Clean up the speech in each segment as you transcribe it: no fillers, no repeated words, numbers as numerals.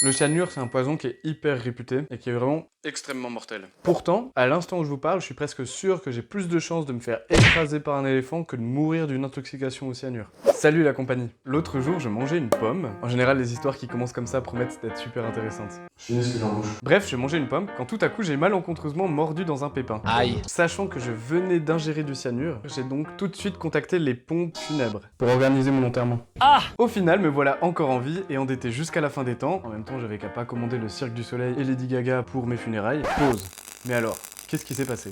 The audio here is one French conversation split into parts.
Le cyanure, c'est un poison qui est hyper réputé et qui est vraiment extrêmement mortel. Pourtant, à l'instant où je vous parle, je suis presque sûr que j'ai plus de chances de me faire écraser par un éléphant que de mourir d'une intoxication au cyanure. Salut la compagnie. L'autre jour, je mangeais une pomme. En général, les histoires qui commencent comme ça promettent d'être super intéressantes. Je finis ce que j'en bouche. Bref, je mangeais une pomme quand tout à coup j'ai malencontreusement mordu dans un pépin. Aïe. Sachant que je venais d'ingérer du cyanure, j'ai donc tout de suite contacté les pompes funèbres pour organiser mon enterrement. Ah! Au final, me voilà encore en vie et endetté jusqu'à la fin des temps. En même temps, j'avais qu'à pas commander le Cirque du Soleil et Lady Gaga pour mes funérailles. Pause. Mais alors, qu'est-ce qui s'est passé ?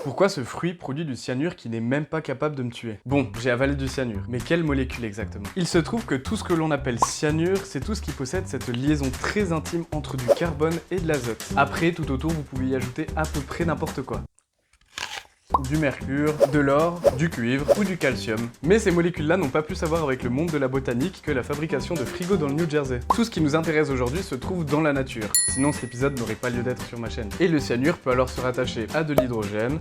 Pourquoi ce fruit produit du cyanure qui n'est même pas capable de me tuer? Bon, j'ai avalé du cyanure, mais quelle molécule exactement? Il se trouve que tout ce que l'on appelle cyanure, c'est tout ce qui possède cette liaison très intime entre du carbone et de l'azote. Après, tout autour, vous pouvez y ajouter à peu près n'importe quoi. Du mercure, de l'or, du cuivre ou du calcium. Mais ces molécules-là n'ont pas plus à voir avec le monde de la botanique que la fabrication de frigos dans le New Jersey. Tout ce qui nous intéresse aujourd'hui se trouve dans la nature, sinon cet épisode n'aurait pas lieu d'être sur ma chaîne. Et le cyanure peut alors se rattacher à de l'hydrogène,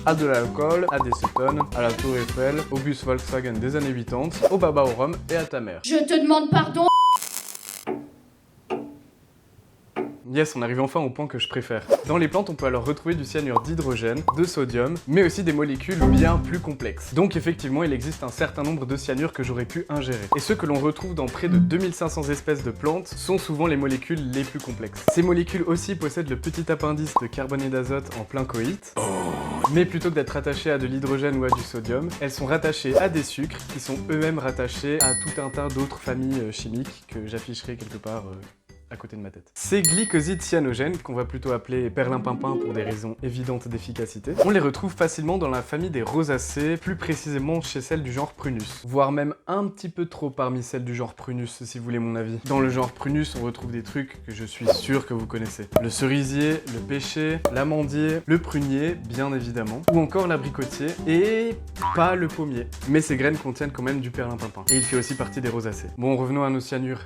à de l'alcool, à des cétones, à la tour Eiffel, au bus Volkswagen des années 80, au baba au rhum et à ta mère. Je te demande pardon. Yes, on arrive enfin au point que je préfère. Dans les plantes, on peut alors retrouver du cyanure d'hydrogène, de sodium, mais aussi des molécules bien plus complexes. Donc effectivement, il existe un certain nombre de cyanures que j'aurais pu ingérer. Et ceux que l'on retrouve dans près de 2500 espèces de plantes sont souvent les molécules les plus complexes. Ces molécules aussi possèdent le petit appendice de carbone et d'azote en plein coït. Mais plutôt que d'être rattachées à de l'hydrogène ou à du sodium, elles sont rattachées à des sucres qui sont eux-mêmes rattachés à tout un tas d'autres familles chimiques que j'afficherai quelque part à côté de ma tête. Ces glycosides cyanogènes, qu'on va plutôt appeler perlimpinpin pour des raisons évidentes d'efficacité, on les retrouve facilement dans la famille des rosacées, plus précisément chez celles du genre Prunus. Voire même un petit peu trop parmi celles du genre Prunus, si vous voulez mon avis. Dans le genre Prunus, on retrouve des trucs que je suis sûr que vous connaissez. Le cerisier, le pêcher, l'amandier, le prunier, bien évidemment, ou encore l'abricotier, et pas le pommier. Mais ces graines contiennent quand même du perlimpinpin. Et il fait aussi partie des rosacées. Bon, revenons à nos cyanures.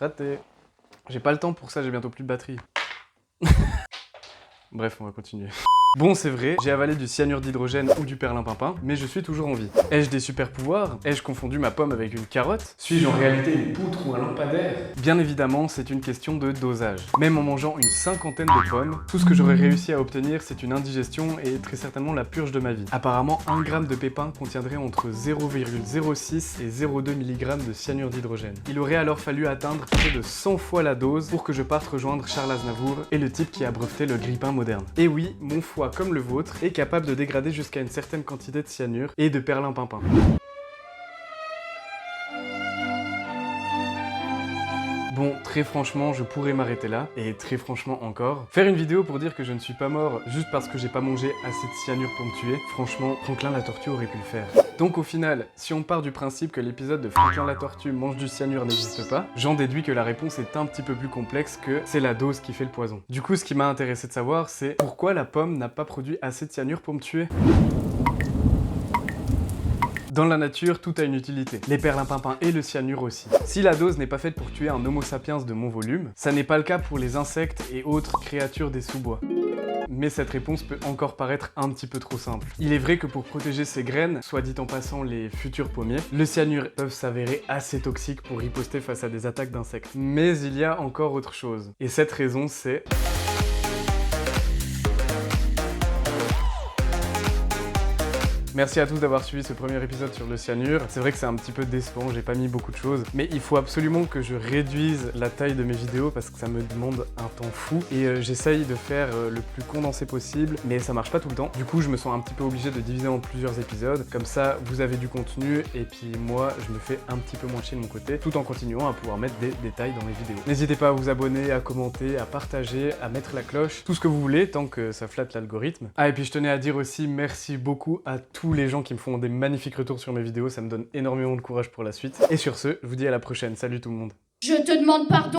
Raté. J'ai pas le temps pour ça, j'ai bientôt plus de batterie. Bref, on va continuer. Bon, c'est vrai, j'ai avalé du cyanure d'hydrogène ou du perlimpinpin, mais je suis toujours en vie. Ai-je des super pouvoirs? Ai-je confondu ma pomme avec une carotte? Suis-je en réalité une poutre ou un lampadaire? Bien évidemment, c'est une question de dosage. Même en mangeant une cinquantaine de pommes, tout ce que j'aurais réussi à obtenir, c'est une indigestion et très certainement la purge de ma vie. Apparemment, 1 gramme de pépins contiendrait entre 0,06 et 0,2 mg de cyanure d'hydrogène. Il aurait alors fallu atteindre près de 100 fois la dose pour que je parte rejoindre Charles Aznavour et le type qui a breveté le grille-pain moderne. Et oui, mon foie comme le vôtre est capable de dégrader jusqu'à une certaine quantité de cyanure et de perlimpinpin. Bon, très franchement, je pourrais m'arrêter là, et très franchement encore. Faire une vidéo pour dire que je ne suis pas mort juste parce que j'ai pas mangé assez de cyanure pour me tuer, franchement, Franklin la tortue aurait pu le faire. Donc au final, si on part du principe que l'épisode de Franklin la tortue mange du cyanure n'existe pas, j'en déduis que la réponse est un petit peu plus complexe que c'est la dose qui fait le poison. Du coup, ce qui m'a intéressé de savoir, c'est pourquoi la pomme n'a pas produit assez de cyanure pour me tuer. Dans la nature, tout a une utilité. Les perlimpinpins et le cyanure aussi. Si la dose n'est pas faite pour tuer un homo sapiens de mon volume, ça n'est pas le cas pour les insectes et autres créatures des sous-bois. Mais cette réponse peut encore paraître un petit peu trop simple. Il est vrai que pour protéger ces graines, soit dit en passant les futurs pommiers, le cyanure peuvent s'avérer assez toxiques pour riposter face à des attaques d'insectes. Mais il y a encore autre chose. Et cette raison, c'est... Merci à tous d'avoir suivi ce premier épisode sur le cyanure. C'est vrai que c'est un petit peu décevant, j'ai pas mis beaucoup de choses, mais il faut absolument que je réduise la taille de mes vidéos parce que ça me demande un temps fou et j'essaye de faire le plus condensé possible, mais ça marche pas tout le temps. Du coup, je me sens un petit peu obligé de diviser en plusieurs épisodes. Comme ça, vous avez du contenu et puis moi, je me fais un petit peu moins chier de mon côté, tout en continuant à pouvoir mettre des détails dans mes vidéos. N'hésitez pas à vous abonner, à commenter, à partager, à mettre la cloche, tout ce que vous voulez, tant que ça flatte l'algorithme. Ah, et puis je tenais à dire aussi merci beaucoup à tous les gens qui me font des magnifiques retours sur mes vidéos, ça me donne énormément de courage pour la suite. Et sur ce, je vous dis à la prochaine, salut tout le monde. Je te demande pardon.